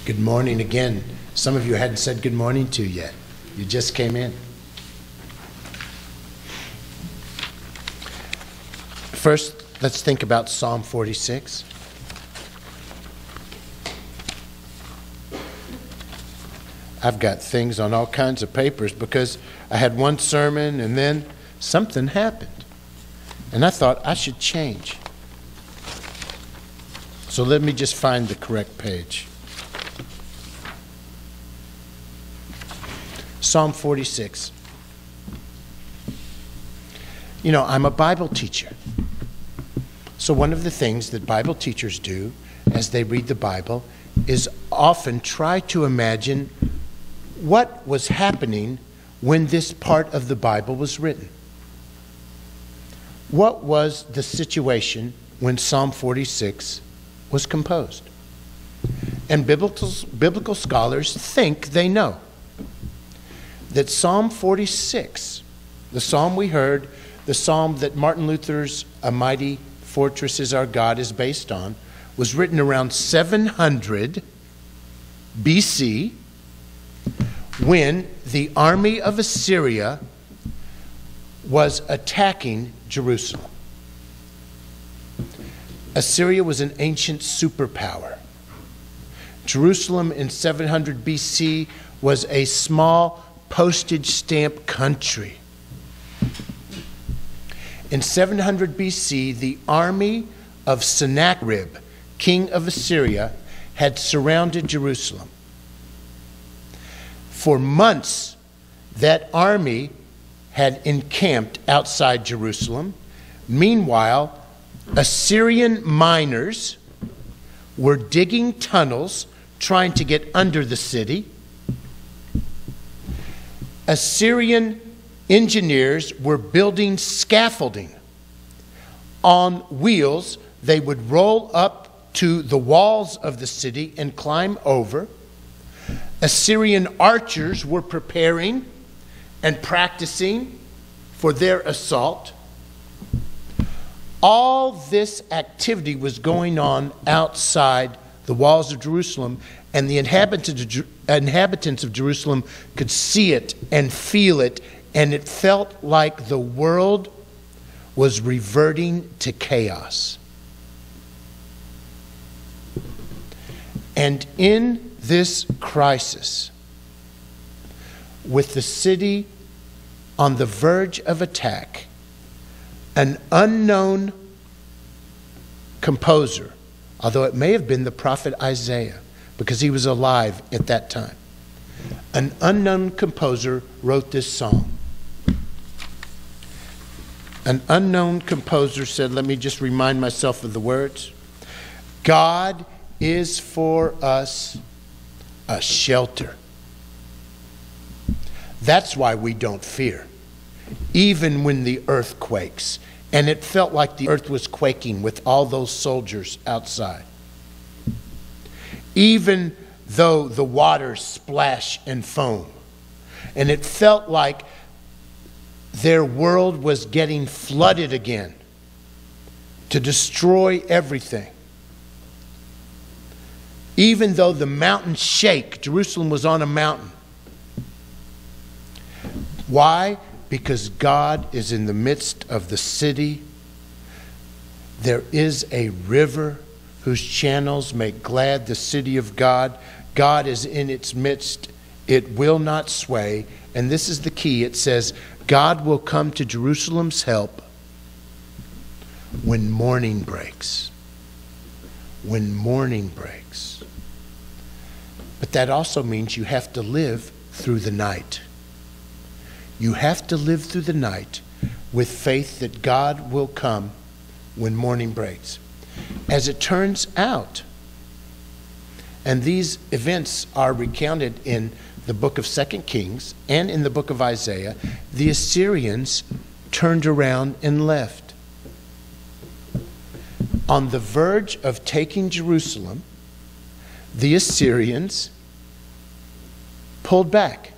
Good morning again. Some of you hadn't said good morning to yet. You just came in. First, let's think about Psalm 46. I've got things on all kinds of papers because I had one sermon and then something happened. And I thought I should change. So let me just find the correct page. Psalm 46. You know, I'm a Bible teacher. So one of the things that Bible teachers do as they read the Bible is often try to imagine what was happening when this part of the Bible was written. What was the situation when Psalm 46 was composed? And biblical scholars think they know that Psalm 46, the psalm we heard, the psalm that Martin Luther's A Mighty Fortress Is Our God is based on, was written around 700 BC when the army of Assyria was attacking Jerusalem. Assyria was an ancient superpower. Jerusalem in 700 BC was a small postage stamp country. In 700 BC, the army of Sennacherib, king of Assyria, had surrounded Jerusalem. For months, that army had encamped outside Jerusalem. Meanwhile, Assyrian miners were digging tunnels trying to get under the city. Assyrian engineers were building scaffolding on wheels. They would roll up to the walls of the city and climb over. Assyrian archers were preparing and practicing for their assault. All this activity was going on outside the walls of Jerusalem, and the inhabitants of Jerusalem could see it and feel it, and it felt like the world was reverting to chaos. And in this crisis, with the city on the verge of attack, an unknown composer, although it may have been the prophet Isaiah, because he was alive at that time, an unknown composer wrote this song. An unknown composer said, let me just remind myself of the words. God is for us a shelter. That's why we don't fear, even when the earth quakes. And it felt like the earth was quaking with all those soldiers outside. Even though the waters splash and foam. And it felt like their world was getting flooded again to destroy everything. Even though the mountains shake, Jerusalem was on a mountain. Why? Because God is in the midst of the city. There is a river whose channels make glad the city of God. God is in its midst. It will not sway. And this is the key. It says, God will come to Jerusalem's help when morning breaks. When morning breaks. But that also means you have to live through the night. You have to live through the night with faith that God will come when morning breaks. As it turns out, and these events are recounted in the book of 2 Kings and in the book of Isaiah, the Assyrians turned around and left. On the verge of taking Jerusalem, the Assyrians pulled back.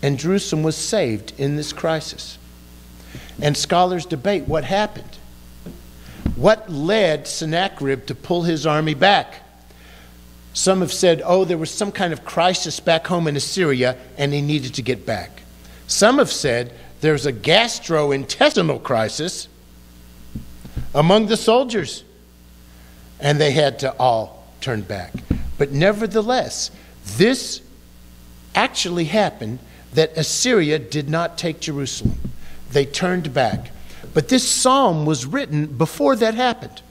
And Jerusalem was saved in this crisis. And scholars debate what happened. What led Sennacherib to pull his army back? Some have said, oh, there was some kind of crisis back home in Assyria and he needed to get back. Some have said there's a gastrointestinal crisis among the soldiers and they had to all turn back. But nevertheless, this actually happened, that Assyria did not take Jerusalem. They turned back. But this psalm was written before that happened.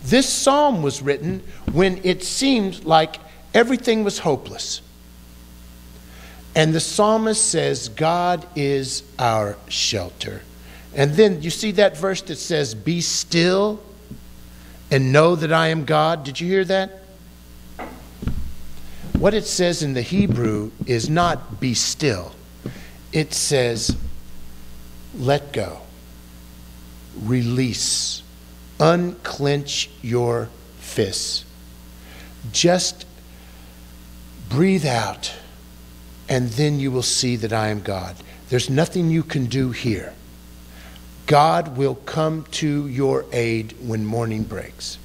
This psalm was written when it seemed like everything was hopeless. And the psalmist says, God is our shelter. And then you see that verse that says, be still and know that I am God. Did you hear that? What it says in the Hebrew is not be still. It says let go, release, unclench your fists. Just breathe out, and then you will see that I am God. There's nothing you can do here. God will come to your aid when morning breaks.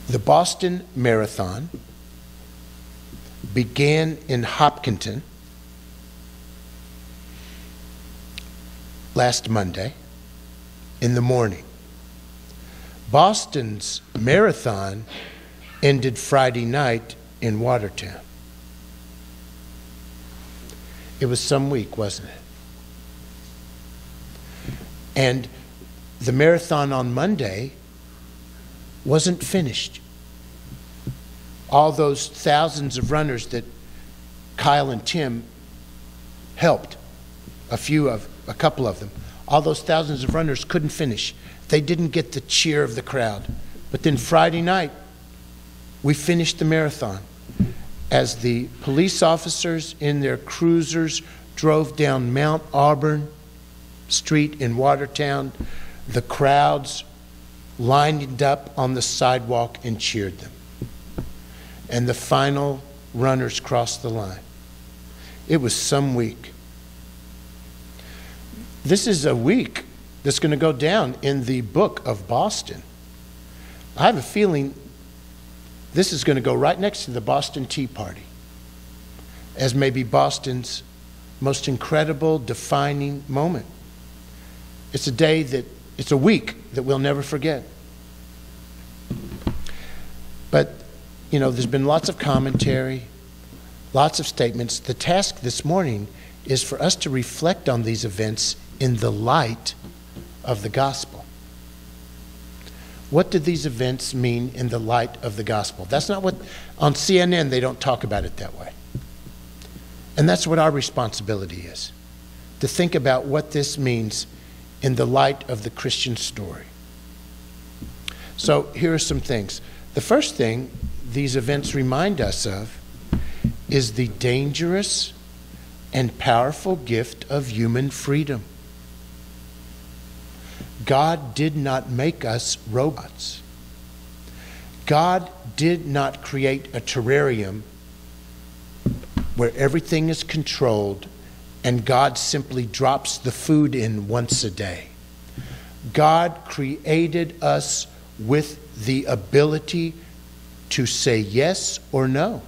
The Boston Marathon began in Hopkinton last Monday in the morning. Boston's marathon ended Friday night in Watertown. It was some week, wasn't it? And the marathon on Monday wasn't finished. All those thousands of runners that Kyle and Tim helped, a couple of them, all those thousands of runners couldn't finish. They didn't get the cheer of the crowd. But then Friday night, we finished the marathon. As the police officers in their cruisers drove down Mount Auburn Street in Watertown, the crowds lined up on the sidewalk and cheered them. And the final runners crossed the line. It was some week. This is a week that's going to go down in the book of Boston. I have a feeling this is going to go right next to the Boston Tea Party as maybe Boston's most incredible, defining moment. It's a week that we'll never forget. But, you know, there's been lots of commentary, lots of statements. The task this morning is for us to reflect on these events in the light of the gospel. What do these events mean in the light of the gospel? That's not what, on CNN, they don't talk about it that way. And that's what our responsibility is, to think about what this means in the light of the Christian story. So here are some things. The first thing these events remind us of is the dangerous and powerful gift of human freedom. God did not make us robots. God did not create a terrarium where everything is controlled and God simply drops the food in once a day. God created us with the ability to say yes or no.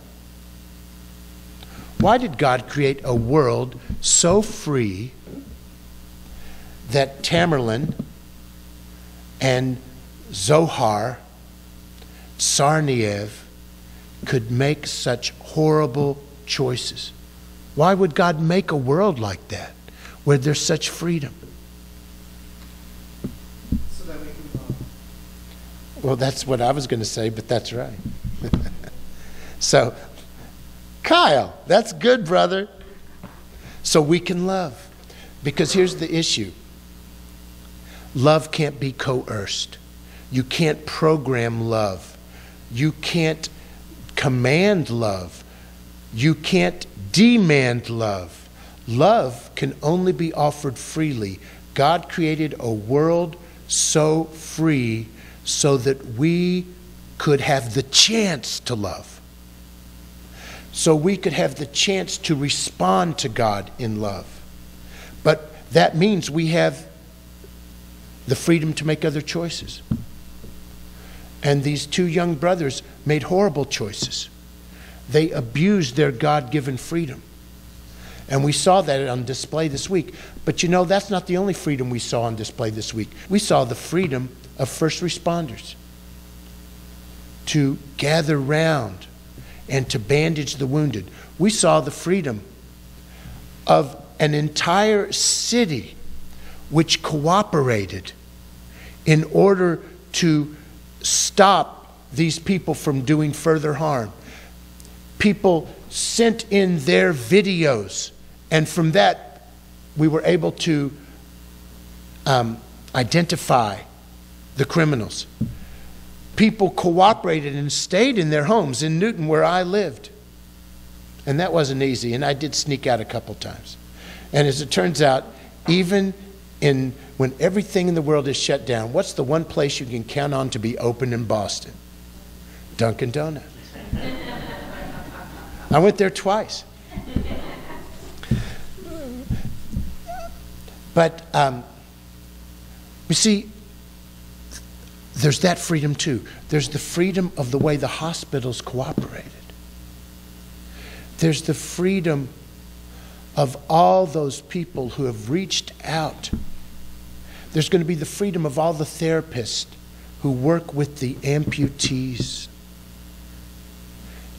Why did God create a world so free that Tamerlan and Zohar, Tsarnaev could make such horrible choices? Why would God make a world like that, where there's such freedom? So that we can love. Well, that's what I was going to say, but that's right. So, Kyle, that's good, brother. So we can love. Because here's the issue. Love can't be coerced. You can't program love. You can't command love. You can't demand love. Love can only be offered freely. God created a world so free so that we could have the chance to love. So we could have the chance to respond to God in love. But that means we have the freedom to make other choices. And these two young brothers made horrible choices. They abused their God-given freedom. And we saw that on display this week. But you know, that's not the only freedom we saw on display this week. We saw the freedom of first responders to gather round and to bandage the wounded. We saw the freedom of an entire city which cooperated in order to stop these people from doing further harm. People sent in their videos, and from that we were able to identify the criminals. People cooperated and stayed in their homes in Newton, where I lived. And that wasn't easy, and I did sneak out a couple times. And as it turns out, even when everything in the world is shut down, what's the one place you can count on to be open in Boston? Dunkin' Donuts. I went there twice. But you see, there's that freedom too. There's the freedom of the way the hospitals cooperated. There's the freedom of all those people who have reached out. There's going to be the freedom of all the therapists who work with the amputees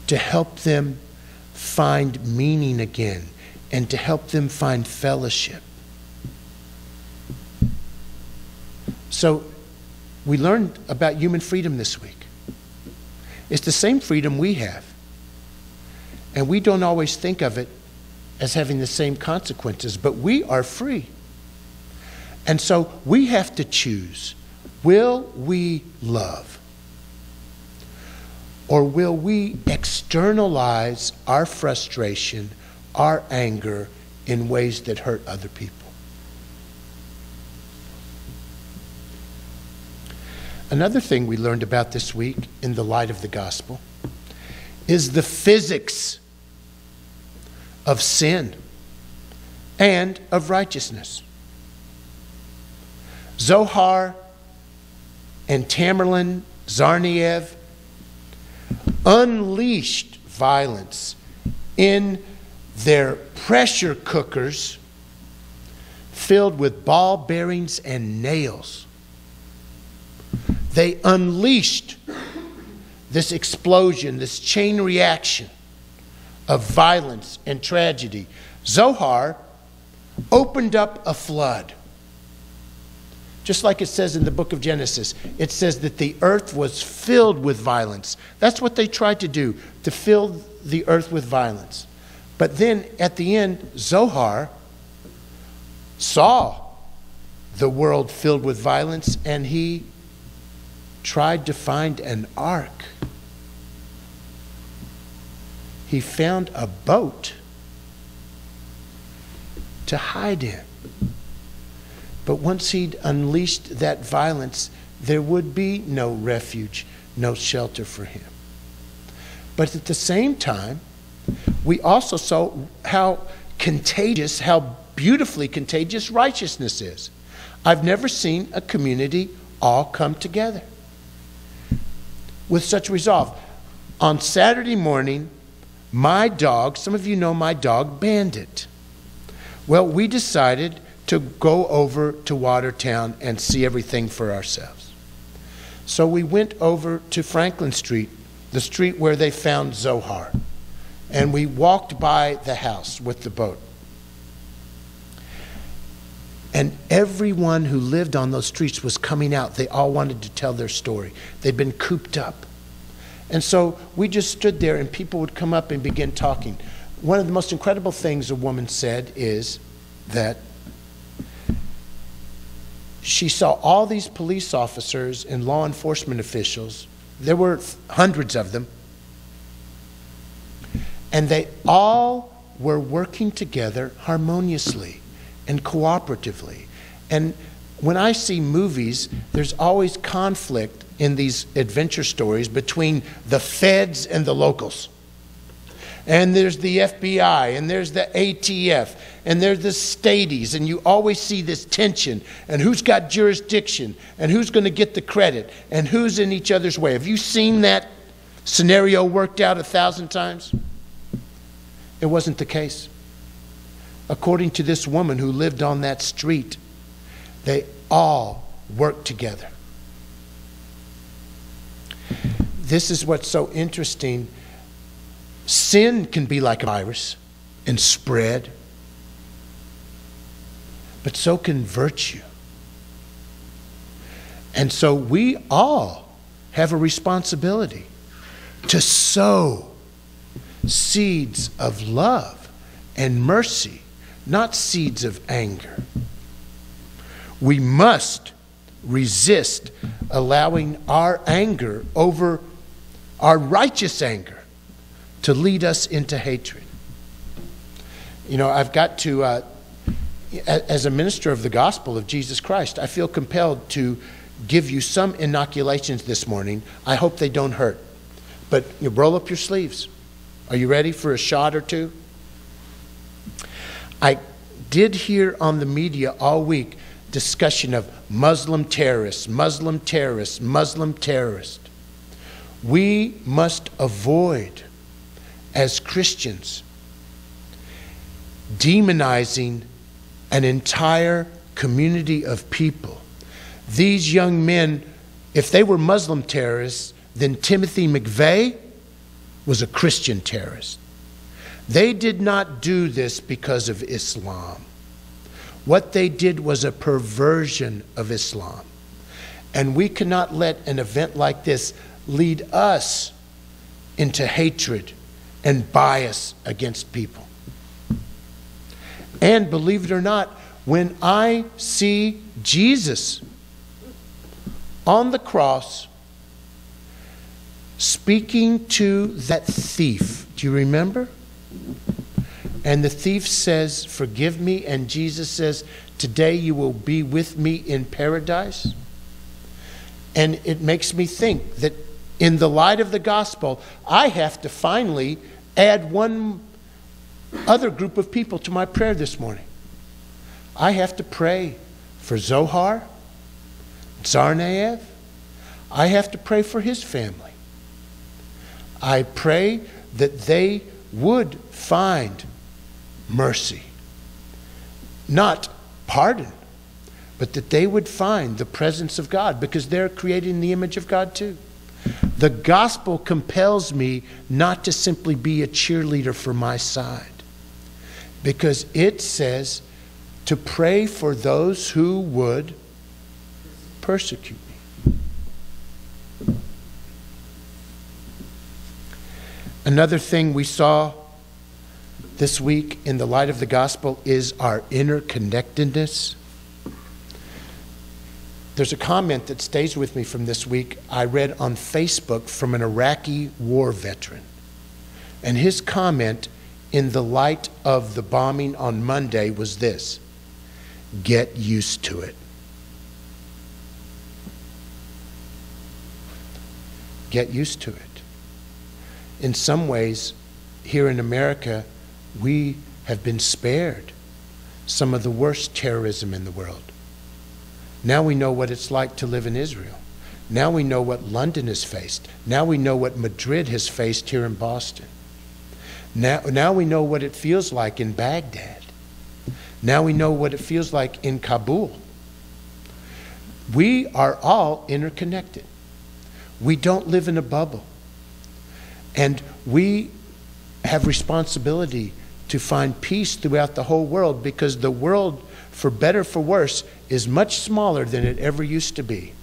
to help them find meaning again and to help them find fellowship. So we learned about human freedom this week. It's the same freedom we have. And we don't always think of it as having the same consequences, but we are free. And so we have to choose, will we love? Or will we externalize our frustration, our anger in ways that hurt other people? Another thing we learned about this week in the light of the gospel is the physics of sin and of righteousness. Zohar and Tamerlan Tsarnaev unleashed violence in their pressure cookers filled with ball bearings and nails. They unleashed this explosion, this chain reaction of violence and tragedy. Zohar opened up a flood. Just like it says in the book of Genesis, it says that the earth was filled with violence. That's what they tried to do, to fill the earth with violence. But then at the end, Zohar saw the world filled with violence, and he tried to find an ark. He found a boat to hide in. But once he'd unleashed that violence, there would be no refuge, no shelter for him. But at the same time, we also saw how contagious, how beautifully contagious righteousness is. I've never seen a community all come together with such resolve. On Saturday morning, my dog, some of you know my dog, Bandit. Well, we decided to go over to Watertown and see everything for ourselves. So we went over to Franklin Street, the street where they found Zohar, and we walked by the house with the boat. And everyone who lived on those streets was coming out. They all wanted to tell their story. They'd been cooped up. And so we just stood there, and people would come up and begin talking. One of the most incredible things a woman said is that she saw all these police officers and law enforcement officials. There were hundreds of them. And they all were working together harmoniously and cooperatively. And when I see movies, there's always conflict in these adventure stories between the feds and the locals. and there's the FBI, and there's the ATF, and there's the Stadies, and you always see this tension, and who's got jurisdiction, and who's going to get the credit, and who's in each other's way. Have you seen that scenario worked out 1,000 times? It wasn't the case. According to this woman who lived on that street, they all worked together. This is what's so interesting. Sin can be like a virus and spread, but so can virtue. And so we all have a responsibility to sow seeds of love and mercy, not seeds of anger. We must resist allowing our anger over our righteous anger to lead us into hatred. You know, I've got to, as a minister of the gospel of Jesus Christ, I feel compelled to give you some inoculations this morning. I hope they don't hurt. But you roll up your sleeves. Are you ready for a shot or two? I did hear on the media all week discussion of Muslim terrorists, Muslim terrorists, Muslim terrorists. We must avoid, as Christians, demonizing an entire community of people. These young men, if they were Muslim terrorists, then Timothy McVeigh was a Christian terrorist. They did not do this because of Islam. What they did was a perversion of Islam. And we cannot let an event like this lead us into hatred and bias against people. And believe it or not, when I see Jesus on the cross speaking to that thief, do you remember? And the thief says, "Forgive me," and Jesus says, "Today you will be with me in paradise." And it makes me think that in the light of the gospel, I have to finally add one other group of people to my prayer this morning. I have to pray for Zohar, Tsarnaev. I have to pray for his family. I pray that they would find mercy, not pardon, but that they would find the presence of God, because they're created in the image of God too. The gospel compels me not to simply be a cheerleader for my side, because it says to pray for those who would persecute me. Another thing we saw this week in the light of the gospel is our interconnectedness. There's a comment that stays with me from this week I read on Facebook from an Iraqi war veteran. And his comment in the light of the bombing on Monday was this: get used to it. Get used to it. In some ways, here in America, we have been spared some of the worst terrorism in the world. Now we know what it's like to live in Israel. Now we know what London has faced. Now we know what Madrid has faced here in Boston. Now we know what it feels like in Baghdad. Now we know what it feels like in Kabul. We are all interconnected. We don't live in a bubble. And we have responsibility to find peace throughout the whole world, because the world, for better for worse, is much smaller than it ever used to be.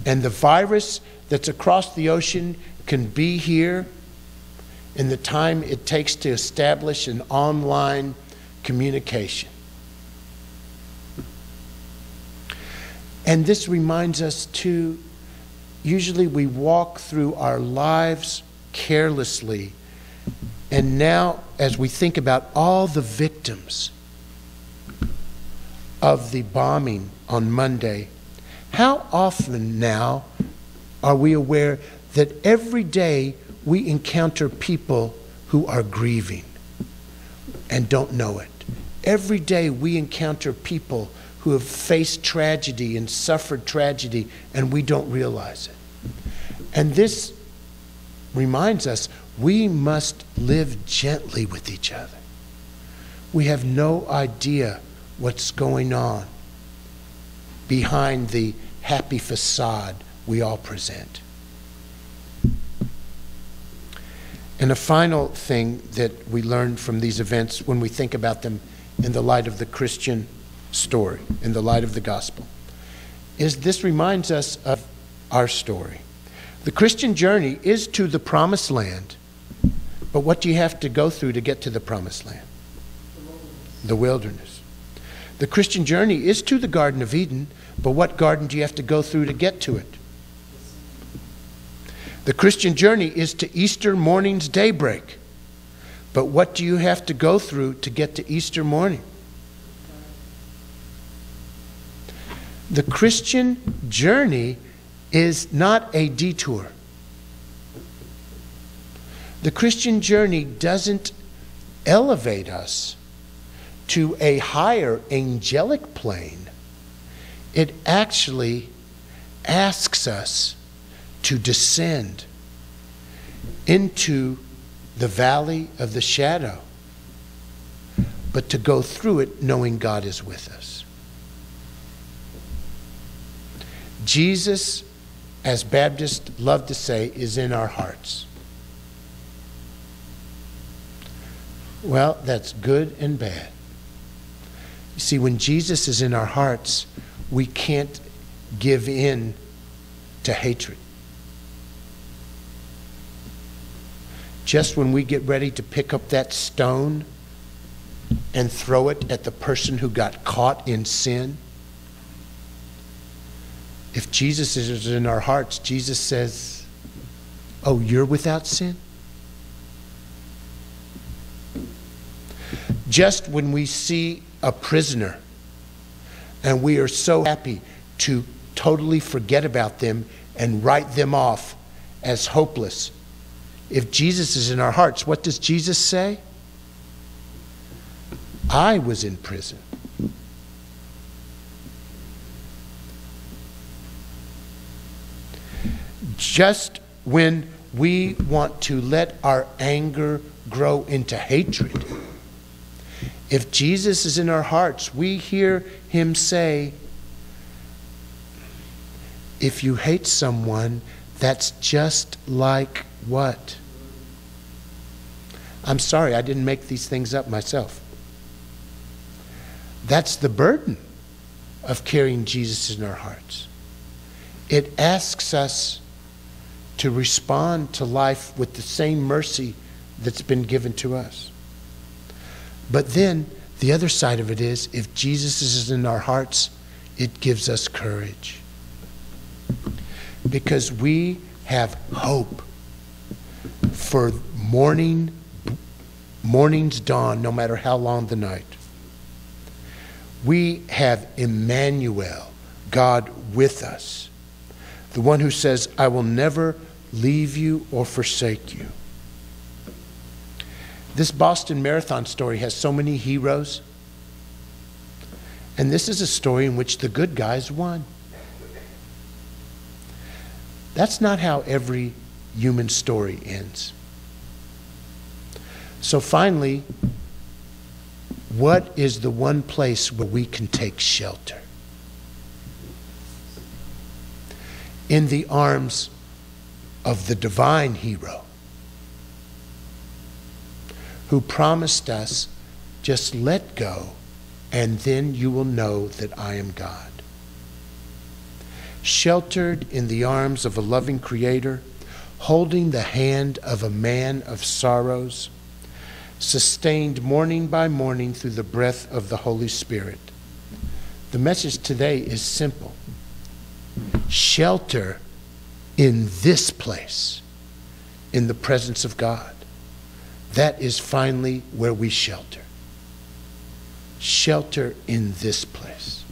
And the virus that's across the ocean can be here in the time it takes to establish an online communication. And this reminds us too, usually we walk through our lives carelessly. And now, as we think about all the victims of the bombing on Monday, how often now are we aware that every day we encounter people who are grieving and don't know it. Every day we encounter people who have faced tragedy and suffered tragedy, and we don't realize it. And this reminds us we must live gently with each other. We have no idea what's going on behind the happy facade we all present. And a final thing that we learn from these events when we think about them in the light of the Christian story, in the light of the gospel, is this reminds us of our story. The Christian journey is to the promised land, but what do you have to go through to get to the promised land? The wilderness. The Christian journey is to the Garden of Eden, but what garden do you have to go through to get to it? The Christian journey is to Easter morning's daybreak, but what do you have to go through to get to Easter morning? The Christian journey is not a detour. The Christian journey doesn't elevate us to a higher angelic plane. It actually asks us to descend into the valley of the shadow, but to go through it knowing God is with us. Jesus, as Baptists love to say, is in our hearts. Well, that's good and bad. You see, when Jesus is in our hearts, we can't give in to hatred. Just when we get ready to pick up that stone and throw it at the person who got caught in sin, if Jesus is in our hearts, Jesus says, "Oh, you're without sin?" Just when we see a prisoner and we are so happy to totally forget about them and write them off as hopeless, if Jesus is in our hearts, what does Jesus say? I was in prison. Just when we want to let our anger grow into hatred, if Jesus is in our hearts, we hear him say, if you hate someone, that's just like what? I'm sorry, I didn't make these things up myself. That's the burden of carrying Jesus in our hearts. It asks us to respond to life with the same mercy that's been given to us. But then the other side of it is, if Jesus is in our hearts, it gives us courage. Because we have hope for morning's dawn, no matter how long the night. We have Emmanuel, God with us, the one who says, I will never leave you or forsake you. This Boston Marathon story has so many heroes, and this is a story in which the good guys won. That's not how every human story ends. So finally, what is the one place where we can take shelter? In the arms of the divine hero who promised us, just let go, and then you will know that I am God. Sheltered in the arms of a loving Creator, holding the hand of a man of sorrows, sustained morning by morning through the breath of the Holy Spirit. The message today is simple. Shelter in this place, in the presence of God. That is finally where we shelter. Shelter in this place.